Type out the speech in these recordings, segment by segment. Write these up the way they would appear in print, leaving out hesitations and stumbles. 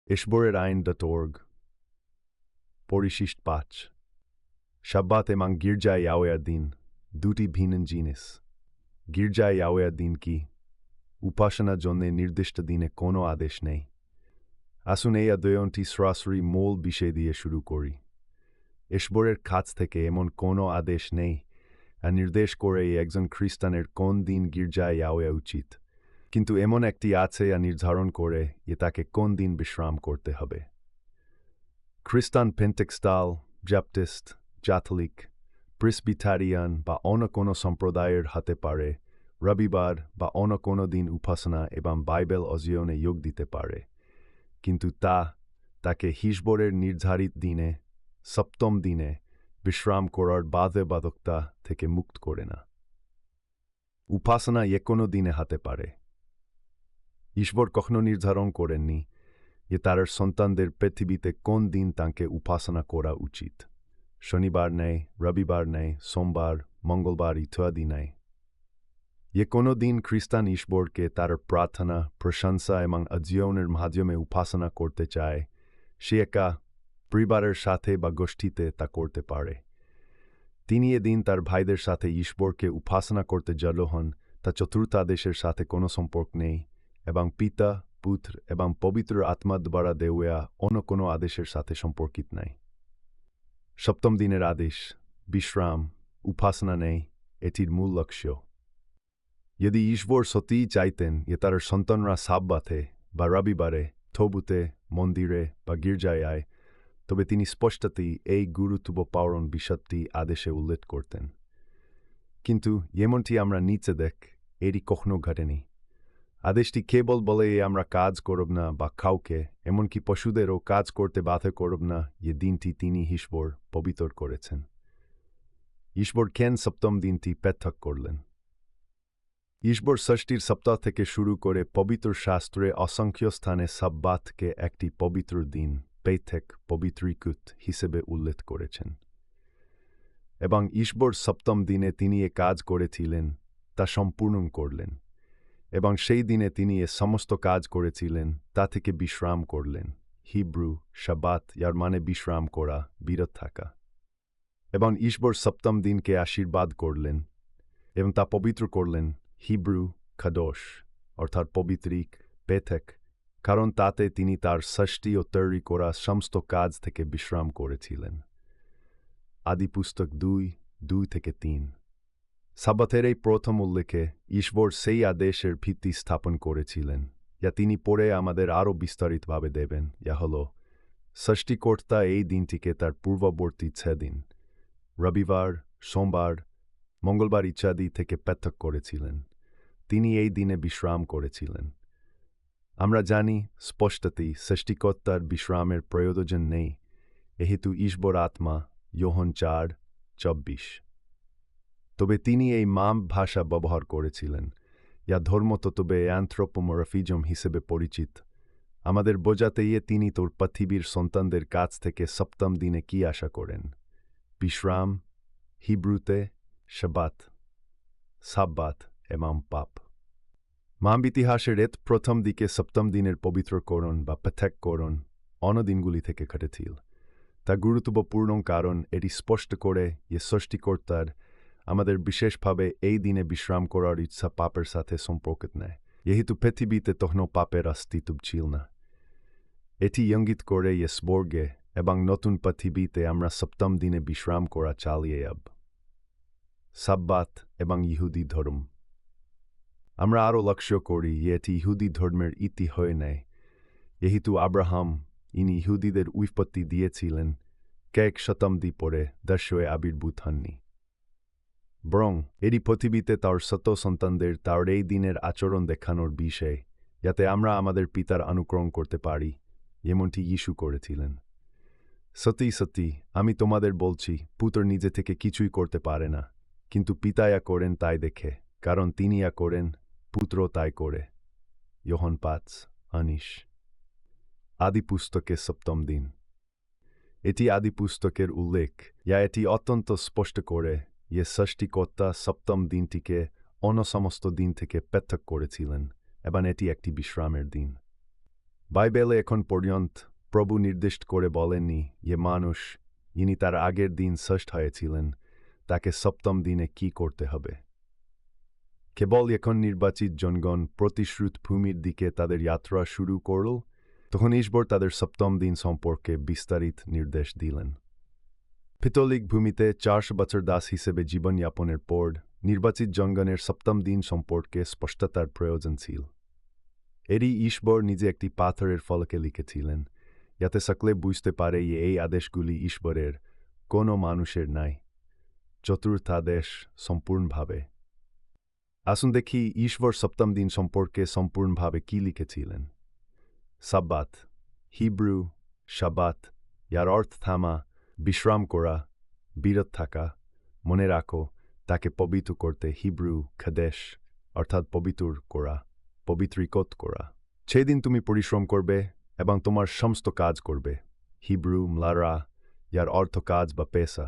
ishborerein.org পরিশিষ্ট 5 শাব্বাত এবং গির্জায় ইয়াহওয়ের দিন দুটি ভিন্ন জিনিস। গির্জায় ইয়াহওয়ের দিন কি? উপাসনার জন্য নির্দিষ্ট দিনে কোনো আদেশ নেই। আসুন এই অধ্যয়নটি সরাসরি মূল বিষয় দিয়ে শুরু করি। ঈশ্বরের কাছ থেকে এমন কোনো আদেশ নেই আর নির্দেশ করে একজন খ্রিস্টানের কোন দিন গির্জায় যাওয়া উচিত, কিন্তু এমন একটি আছে আর নির্ধারণ করে তাকে কোন দিন বিশ্রাম করতে হবে। খ্রিস্টান, পেন্টেকস্টাল, ব্যাপটিস্ট, ক্যাথলিক, প্রেসবিটারিয়ান বা অন্য কোনো সম্প্রদায়ের হতে পারে রবিবার বা অন্য কোনো দিন উপাসনা এবং বাইবেল অধ্যয়নে যোগ দিতে পারে, কিন্তু তাকে ঈশ্বরের নির্ধারিত দিনে, সপ্তম দিনে বিশ্রাম করার বাধ্যবাধকতা থেকে মুক্ত করে না। উপাসনা কোনো দিনে হতে পারে। ঈশ্বর কখনো নির্ধারণ করেননি তার সন্তানদের পৃথিবীতে কোন দিন তাকে উপাসনা করা উচিত। শনিবার নেই, রবিবার নেই, সোমবার, মঙ্গলবার ইত্যাদি নেই। কোনো দিন খ্রিস্টান ঈশ্বরকে তার প্রার্থনা, প্রশংসা এবং অধ্যয়নের মাধ্যমে উপাসনা করতে চায়, সে একা, পরিবারের সাথে বা গোষ্ঠীতে তা করতে পারে। তিনি এদিন তার ভাইদের সাথে ঈশ্বরকে উপাসনা করতে জড়ো হন, তা চতুর্থাদেশের সাথে কোনো সম্পর্ক নেই এবং পিতা, পুত্র এবং পবিত্র আত্মা দ্বারা দেওয়া অন্য কোনো আদেশের সাথে সম্পর্কিত নাই। সপ্তম দিনের আদেশ, বিশ্রাম, উপাসনা নেই, এটির মূল লক্ষ্য। যদি ঈশ্বর সত্যিই চাইতেন তার সন্তানরা সাব্বাতে বা রবিবারে তবুতে, মন্দিরে বা গির্জায় আয়, তবে তিনি স্পষ্টতই এই গুরুত্বপূর্ণ বিষয়টি আদেশে উল্লেখ করতেন। কিন্তু এমনটি আমরা নিচে এটি কখনো ঘটেনি। আদেশটি কেবল বলে আমরা কাজ করব না বা কাউকে, এমনকি পশুদেরও কাজ করতে বাধ্য করব না, দিনটি তিনি ঈশ্বর পবিত্র করেছেন। ঈশ্বর কেন সপ্তম দিনটি পৃথক করলেন? ঈশ্বর সৃষ্টির সপ্তাহ থেকে শুরু করে পবিত্র শাস্ত্রে অসংখ্য স্থানে সাব্বাতকে একটি পবিত্র দিন, পৃথক, পবিত্রীকৃত হিসেবে উল্লেখ করেছেন। এবং ঈশ্বর সপ্তম দিনে তিনি কাজ করেছিলেন, তা সম্পূর্ণ করলেন, এবং সেই দিনে তিনি সমস্ত কাজ করেছিলেন তা থেকে বিশ্রাম করলেন। হিব্রু শাব্বাত ইয়ার মানে বিশ্রাম করা, বিরত থাকা। এবং ঈশ্বর সপ্তম দিনকে আশীর্বাদ করলেন এবং তা পবিত্র করলেন, হিব্রু কাদোশ অর্থাৎ পবিত্রিক, পৃথক, কারণ তাতে তিনি তার সৃষ্টি ও তৈরি করা সমস্ত কাজ থেকে বিশ্রাম করেছিলেন। আদিপুস্তক 2:2-3। সাব্বাতের এই প্রথম উল্লেখে ঈশ্বর সেই আদেশের ভিত্তি স্থাপন করেছিলেন, যা তিনি পরে আমাদের আরও বিস্তারিতভাবে দেবেন, যা হল সৃষ্টিকর্তা এই দিনটিকে তার পূর্ববর্তী 6 দিন, রবিবার, সোমবার, মঙ্গলবার ইত্যাদি থেকে পৃথক করেছিলেন। তিনি এই দিনে বিশ্রাম করেছিলেন। আমরা জানি স্পষ্টতই সৃষ্টিকর্তার বিশ্রামের প্রয়োজন নেই, যেহেতু ঈশ্বর আত্মা, যোহন 4:24। তবে তিনি এই মাম ভাষা ব্যবহার করেছিলেন, যা ধর্মতত্ত্বে অ্যানথ্রোপোমরফিজম হিসেবে পরিচিত, আমাদের বোঝাতে তিনি তোর পৃথিবীর সন্তানদের কাছ থেকে সপ্তম দিনে কি আশা করেন। বিশ্রাম, হিব্রুতে শাব্বাত, সাব্বাত এবং পাপ। মাম ইতিহাসের প্রথম দিকে সপ্তম দিনের পবিত্রকরণ বা পৃথককরণ অন্য দিনগুলি থেকে ঘটেছিল। তা গুরুত্বপূর্ণ কারণ এটি স্পষ্ট করে সৃষ্টিকর্তার আমাদের বিশেষভাবে এই দিনে বিশ্রাম করার ইচ্ছা পাপের সাথে সম্পর্কিত নয়, যেহেতু পৃথিবীতে তখনও পাপের অস্তিত্ব ছিল না। এটি ইঙ্গিত করে স্বর্গে এবং নতুন পৃথিবীতে আমরা সপ্তম দিনে বিশ্রাম করা চালিয়ে যাব। সাব্বাত এবং ইহুদি ধর্ম। আমরা আরও লক্ষ্য করি এটি ইহুদি ধর্মের ইতি হয়ে নেয়, যেহেতু আব্রাহাম ইহুদিদের উৎপত্তি দিয়েছিলেন কয়েক শতাব্দী পরে দর্শয়ে আবির্ভূত হননি। বরং এটি পৃথিবীতে তার শত সন্তানদের তার এই দিনের আচরণ দেখানোর বিষয়, যাতে আমরা আমাদের পিতার অনুকরণ করতে পারি, এমনটি যিশু করেছিলেন। সত্যি সত্যি আমি তোমাদের বলছি, পুত্র নিজে থেকে কিছুই করতে পারে না, কিন্তু পিতা যা করেন তাই দেখে, কারণ তিনি যা করেন পুত্র তাই করে। যোহন 5:19। আদিপুস্তকে সপ্তম দিন। এটি আদিপুস্তকের উল্লেখ, যা এটি অত্যন্ত স্পষ্ট করে সৃষ্টিকর্তা সপ্তম দিনটিকে অন্য সমস্ত দিন থেকে পৃথক করেছিলেন এবং এটি একটি বিশ্রামের দিন। বাইবেলে এখন পর্যন্ত প্রভু নির্দিষ্ট করে বলেননি যে মানুষ যিনি তার আগের দিন ষষ্ঠ হয়েছিলেন তাকে সপ্তম দিনে কি করতে হবে। কেবল এখন নির্বাচিত জনগণ প্রতিশ্রুত ভূমির দিকে তাদের যাত্রা শুরু করল, তখন ঈশ্বর তাদের সপ্তম দিন সম্পর্কে বিস্তারিত নির্দেশ দিলেন। পিতলিক ভূমিতে 400 বছর দাস হিসেবে জীবনযাপনের পর নির্বাচিত জনগণের সপ্তম দিন সম্পর্কে স্পষ্টতার প্রয়োজন ছিল। এরই ঈশ্বর নিজে একটি পাথরের ফলকে লিখেছিলেন, যাতে সকলে বুঝতে পারে যে এই আদেশগুলি ঈশ্বরের, কোনো মানুষের নাই। চতুর্থাদেশ সম্পূর্ণভাবে। আসুন দেখি ঈশ্বর সপ্তম দিন সম্পর্কে সম্পূর্ণভাবে কি লিখেছিলেন। সাব্বাত, হিব্রু শাবাত, যার অর্থ থামা, বিশ্রাম করা, বিরত থাকা। মনে রাখো, তাকে পবিত্র করতে হিব্রু খাদেশ অর্থাৎ পবিত্র করা, পবিত্রিকত করা। সেদিন তুমি পরিশ্রম করবে এবং তোমার সমস্ত কাজ করবে। হিব্রু মলারা, যার অর্থ কাজ বা পেশা।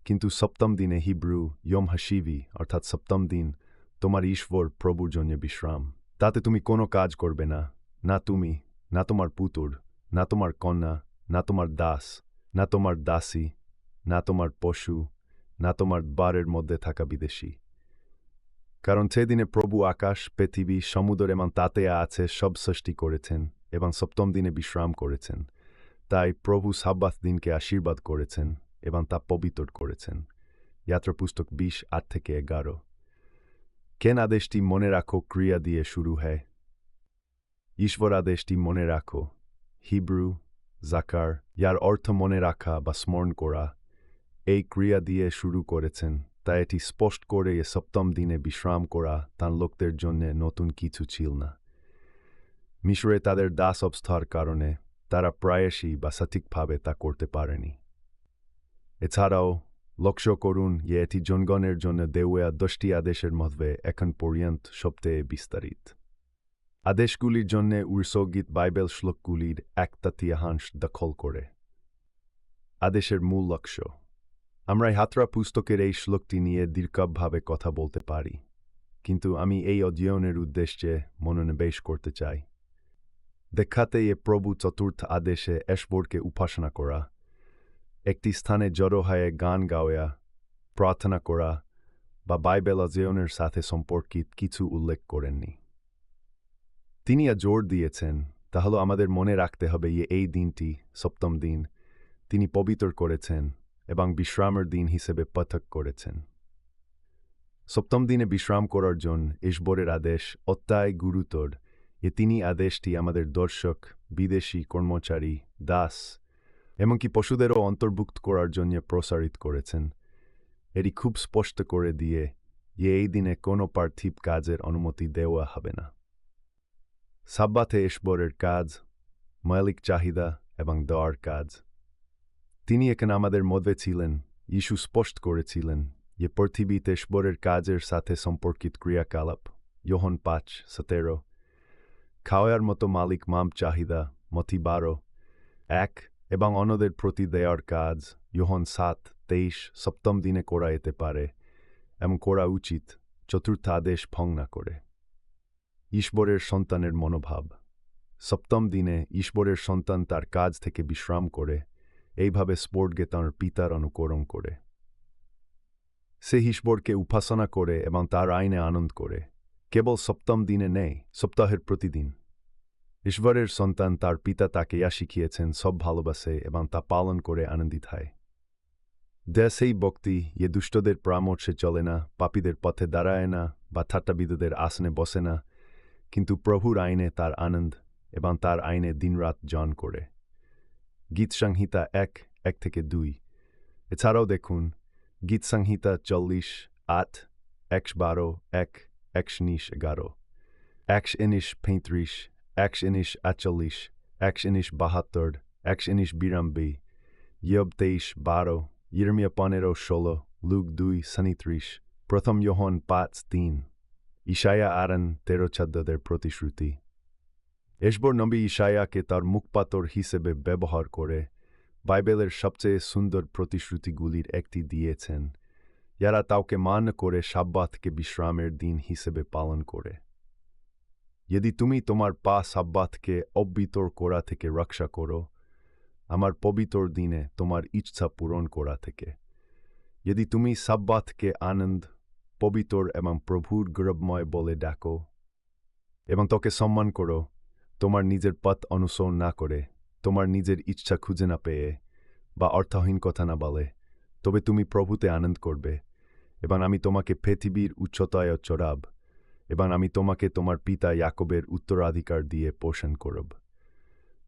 কিন্তু সপ্তম দিনে হিব্রু ইয়ম হাসিভি অর্থাৎ সপ্তম দিন তোমার ঈশ্বর প্রভুর জন্য বিশ্রাম। তাতে তুমি কোনো কাজ করবে না, না তুমি, না তোমার পুতুর, না তোমার কন্যা, না তোমার দাস, না তোমার দাসী, না তোমার পশু, না তোমার দ্বারের মধ্যে থাকা বিদেশী। কারণ সেদিনে প্রভু আকাশ, পৃথিবী, সমুদ্র এবং তাতে আছে সব সৃষ্টি করেছেন এবং সপ্তম দিনে বিশ্রাম করেছেন। তাই প্রভু সাব্বাত দিনকে আশীর্বাদ করেছেন এবং তা পবিত্র করেছেন। যাত্রা পুস্তক 20:8-11। কেন আদেশটি মনে রাখো ক্রিয়া দিয়ে শুরু হয়? ঈশ্বর আদেশটি মনে রাখো, হিব্রু জাকার, যার অর্থ মনে রাখা বা স্মরণ করা, এই ক্রিয়া দিয়ে শুরু করেছেন। তাই এটি স্পষ্ট করে এ সপ্তম দিনে বিশ্রাম করা তার লোকদের জন্য নতুন কিছু ছিল না। মিশরে তাদের দাস অবস্থার কারণে তারা প্রায়শই বা সঠিকভাবে তা করতে পারেনি। এছাড়াও লক্ষ্য করুন যে এটি জনগণের জন্য দেওয়া 10টি আদেশের মধ্যে এখন পর্যন্ত সবচেয়ে বিস্তারিত। আদেশগুলির জন্য উৎসর্গিত বাইবেল শ্লোকগুলির 1/3 দখল করে। আদেশের মূল লক্ষ্য। আমরা যাত্রা পুস্তকের এই শ্লোকটি নিয়ে দীর্ঘভাবে কথা বলতে পারি, কিন্তু আমি এই অধ্যয়নের উদ্দেশ্যে মনোনিবেশ করতে চাই। দেখাতে এ প্রভু চতুর্থ আদেশে ঈশ্বরকে উপাসনা করা, একটি স্থানে জড়ো হয়ে গান গাওয়া, প্রার্থনা করা বা বাইবেল অধ্যয়নের সাথে সম্পর্কিত কিছু উল্লেখ করেননি। তিনি জোর দিয়েছেন, তাহলে আমাদের মনে রাখতে হবে যে এই দিনটি, সপ্তম দিন, তিনি পবিত্র করেছেন এবং বিশ্রামের দিন হিসেবে পৃথক করেছেন। সপ্তম দিনে বিশ্রাম করার জন্য ঈশ্বরের আদেশ অত্যন্ত গুরুতর যে তিনি আদেশটি আমাদের দর্শক, বিদেশি কর্মচারী, দাস এমনকি পশুদেরও অন্তর্ভুক্ত করার জন্য প্রসারিত করেছেন। এটি খুব স্পষ্ট করে দিয়ে যে এই দিনে কোনো পার্থিব কাজের অনুমতি দেওয়া হবে না। সাব্বাতে ঈশ্বরের কাজ, মৌলিক চাহিদা এবং দেওয়ার কাজ। তিনি এখানে আমাদের মধ্যে ছিলেন। যিশু স্পষ্ট করেছিলেন যে পৃথিবীতে ঈশ্বরের কাজের সাথে সম্পর্কিত ক্রিয়াকলাপ, যোহন 5:17, খাওয়ার মতো মালিক মাম চাহিদা, মথি 12:1 এবং অন্যদের প্রতি দেওয়ার কাজ, যোহন 7:23, সপ্তম দিনে করা যেতে পারে এবং করা উচিত, চতুর্থ আদেশ ভঙ্গ না করে। ঈশ্বরের সন্তানের মনোভাব। সপ্তম দিনে ঈশ্বরের সন্তান তার কাজ থেকে বিশ্রাম করে, এইভাবে স্পর্গে তাঁর পিতার অনুকরণ করে। সে ঈশ্বরকে উপাসনা করে এবং তার আইনে আনন্দ করে, কেবল সপ্তম দিনে নেই, সপ্তাহের প্রতিদিন। ঈশ্বরের সন্তান তার পিতা তাকে ইয়া শিখিয়েছেন, সব ভালোবাসে এবং তা পালন করে আনন্দিত হয়। সেই ভক্তি যে দুষ্টদের পরামর্শে চলে না, পাপীদের পথে দাঁড়ায় না বা ঠাট্টাবিদদের আসনে বসে না, কিন্তু প্রভুর আইনে তার আনন্দ এবং তার আইনে দিনরাত জন করে। গীত সংহিতা 1:1-2। এছাড়াও দেখুন গীত সংহিতা 40:8, 1:12, 1:11, 1:35, 1:48, 1:72, 1:92, ইয়োব 23:12, ইরমিয়া 15:16, লুক 2:37, প্রথম যোহন 5:3, ইশায়া 13:14 প্রতিশ্রুতি। ঈশ্বর নবী ইশায়াকে তার মুখপাত্র হিসেবে ব্যবহার করে বাইবেলের সবচেয়ে সুন্দর প্রতিশ্রুতিগুলির একটি দিয়েছেন, যারা তাকে মান্য করে সাব্বাতকে বিশ্রামের দিন হিসেবে পালন করে। যদি তুমি তোমার পা সাব্বাতকে অবিতর করা থেকে রক্ষা করো, আমার পবিত্র দিনে তোমার ইচ্ছা পূরণ করা থেকে। যদি তুমি সাব্বাতকে আনন্দ, পবিত্র এবং প্রভুর গৌরবময় বলে ডাকো এবং তোকে সম্মান করো, তোমার নিজের পথ অনুসরণ না করে, তোমার নিজের ইচ্ছা খুঁজে না পেয়ে বা অর্থহীন কথা না বলে, তবে তুমি প্রভুতে আনন্দ করবে এবং আমি তোমাকে পৃথিবীর উচ্চতায় চড়াব এবং আমি তোমাকে তোমার পিতা ইয়াকবের উত্তরাধিকার দিয়ে পোষণ করব,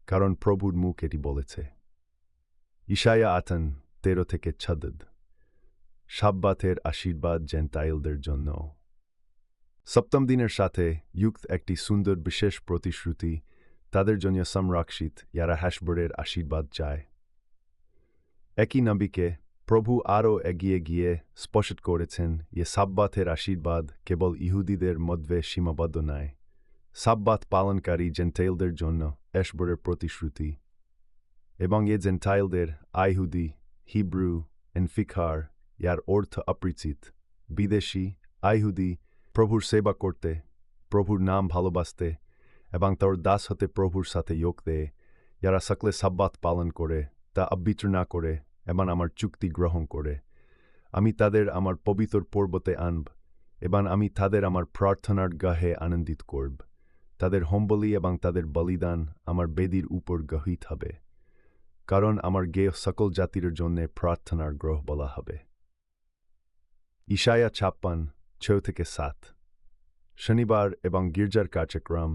কারণ প্রভুর মুখ এটি বলেছে। ইশায়া 13-14। সাব্বাতের আশীর্বাদ জেন্টাইলদের জন্য। সপ্তম দিনের সাথে যুক্ত একটি সুন্দর বিশেষ প্রতিশ্রুতি তাদের জন্য সংরক্ষিত, যারা হাসবরের আশীর্বাদ চায়। একই নবীকে প্রভু আরও এগিয়ে গিয়ে স্পষ্ট করেছেন যে সাব্বাতের আশীর্বাদ কেবল ইহুদিদের মধ্যে সীমাবদ্ধ নয়। সাব্বাত পালনকারী জেন্টাইলদের জন্য হাসবরের প্রতিশ্রুতি, এবং এ জেন্টাইলদের আইহুদি, হিব্রু, এনফিকার, ইয়ার অর্থ অপরিচিত, বিদেশী, আইহুদি, প্রভুর সেবা করতে, প্রভুর নাম ভালোবাসতে এবং তার দাস হতে প্রভুর সাথে যোগ দেয়, যারা সকলে সাব্বাত পালন করে, তা অবিত্র না করে এবং আমার চুক্তি গ্রহণ করে। আমি তাদের আমার পবিত্র পর্বতে আনব এবং আমি তাদের আমার প্রার্থনার গাহে আনন্দিত করব। তাদের হোমবলি এবং তাদের বলিদান আমার বেদির উপর গহিত হবে, কারণ আমার গেয় সকল জাতির জন্য প্রার্থনার গ্রহ বলা হবে। ইশায়া 56:6-7। শনিবার এবং গির্জার কার্যক্রম।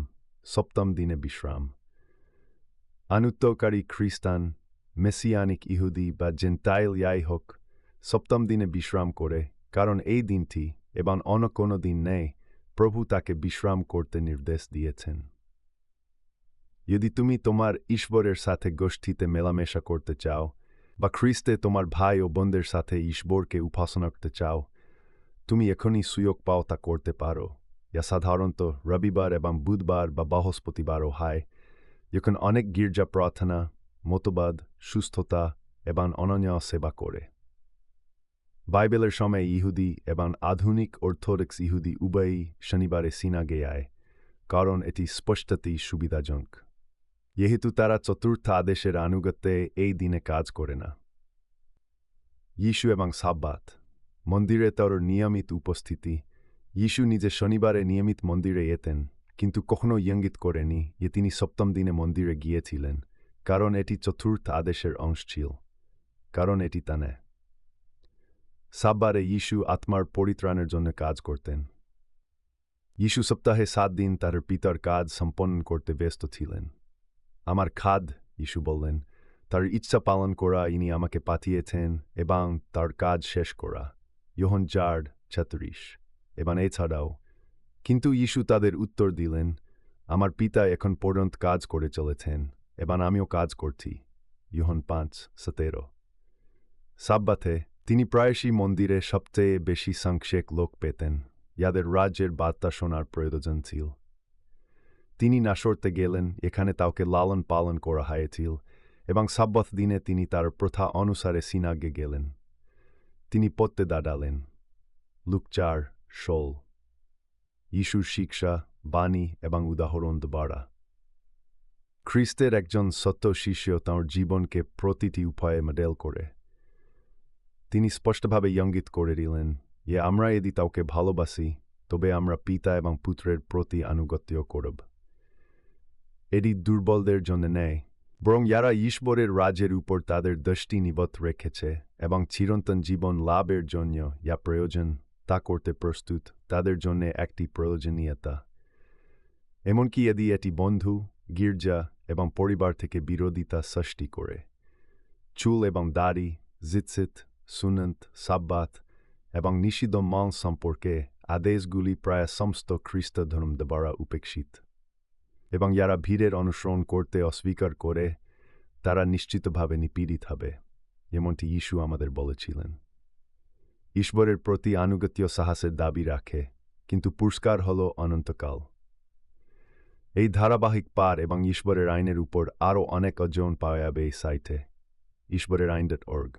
সপ্তম দিনে বিশ্রাম। আনুত্যকারী খ্রিস্টান, মেসিয়ানিক ইহুদি বা জেন্টাইল যাই হোক, সপ্তম দিনে বিশ্রাম করে, কারণ এই দিনটি এবং অন্য কোনো দিন নেই প্রভু তাকে বিশ্রাম করতে নির্দেশ দিয়েছেন। যদি তুমি তোমার ঈশ্বরের সাথে গোষ্ঠীতে মেলামেশা করতে চাও বা খ্রিস্টে তোমার ভাই ও বোনদের সাথে ঈশ্বরকে উপাসনা করতে চাও, তুমি এখনই সুযোগ পাও তা করতে পারো, যা সাধারণত রবিবার এবং বুধবার বা বৃহস্পতিবারও হয়, যখন অনেক গির্জা প্রার্থনা, মতবাদ, সুস্থতা এবং অনন্য সেবা করে। বাইবেলের সময় ইহুদি এবং আধুনিক অর্থোডক্স ইহুদি উভয়ই শনিবারে সিনাগে যায়, কারণ এটি স্পষ্টতই সুবিধাজনক। যেহেতু তারা চতুর্থ আদেশের আনুগত্যে এই দিনে কাজ করে না। যিশু এবং সাব্বাত। মন্দিরে তার নিয়মিত উপস্থিতি। যিশু নিজে শনিবারে নিয়মিত মন্দিরে যেতেন, কিন্তু কখনো ইঙ্গিত করেনি যে তিনি সপ্তম দিনে মন্দিরে গিয়েছিলেন, কারণ এটি চতুর্থ আদেশের অংশ ছিল, কারণ এটি তা নয়। সাব্বারে যিশু আত্মার পরিত্রাণের জন্য কাজ করতেন। যিশু সপ্তাহে 7 দিন তার পিতার কাজ সম্পন্ন করতে ব্যস্ত ছিলেন। আমার খাদ, যিশু বললেন, তার ইচ্ছা পালন করা, ইনি আমাকে পাঠিয়েছেন এবং তার কাজ শেষ করা। যোহন 4:36। এবং এছাড়াও, কিন্তু যিশু তাদের উত্তর দিলেন, আমার পিতা এখন পর্যন্ত কাজ করে চলেছেন এবং আমিও কাজ করছি। যোহন 5:17। সাব্বাতে তিনি প্রায়শই মন্দিরে সবচেয়ে বেশি সংখ্যক লোক পেতেন, যাদের রাজ্যের বার্তা শোনার প্রয়োজন ছিল। তিনি নাসরতে গেলেন, এখানে তাকে লালন পালন করা হয়েছিল, এবং সাব্বাত দিনে তিনি তার প্রথা অনুসারে সিনাগে গেলেন। তিনি পড়তে দাঁড়ালেন। লুক 4:16। যিশুর শিক্ষা, বাণী এবং উদাহরণ দ্বারা খ্রিস্টের একজন সত্য শিষ্য তাঁর জীবনকে প্রতিটি উপায়ে মডেল করে। তিনি স্পষ্টভাবে ইঙ্গিত করে দিলেন যে আমরা যদি তাকে ভালোবাসি, তবে আমরা পিতা এবং পুত্রের প্রতি আনুগত্য করব। এটি দুর্বলদের জন্য নেই, বরং যারা ঈশ্বরের রাজ্যের উপর তাদের দৃষ্টি নিবদ্ধ রেখেছে এবং চিরন্তন জীবন লাভের জন্য যা প্রয়োজন তা করতে প্রস্তুত, তাদের জন্য একটি প্রয়োজনীয়তা। এমনকি যদি এটি বন্ধু, গির্জা এবং পরিবার থেকে বিরোধিতা সৃষ্টি করে। চুল এবং দাড়ি, জিতসিত, সুন্নত, সাব্বাত এবং নিষিদ্ধ মাংস সম্পর্কে আদেশগুলি প্রায় সমস্ত খ্রিস্ট ধর্ম দ্বারা উপেক্ষিত, এবং যারা ভিড়ের অনুসরণ করতে অস্বীকার করে তারা নিশ্চিতভাবে নিপীড়িত হবে, যেমনটি যিশু আমাদের বলেছিলেন। ঈশ্বরের প্রতি আনুগত্য সাহসের দাবি রাখে, কিন্তু পুরস্কার হল অনন্তকাল। এই ধারাবাহিক পাঠ এবং ঈশ্বরের আইনের উপর আরও অনেক অধ্যয়ন পাওয়া যাবে এই সাইটে, ishborerein.org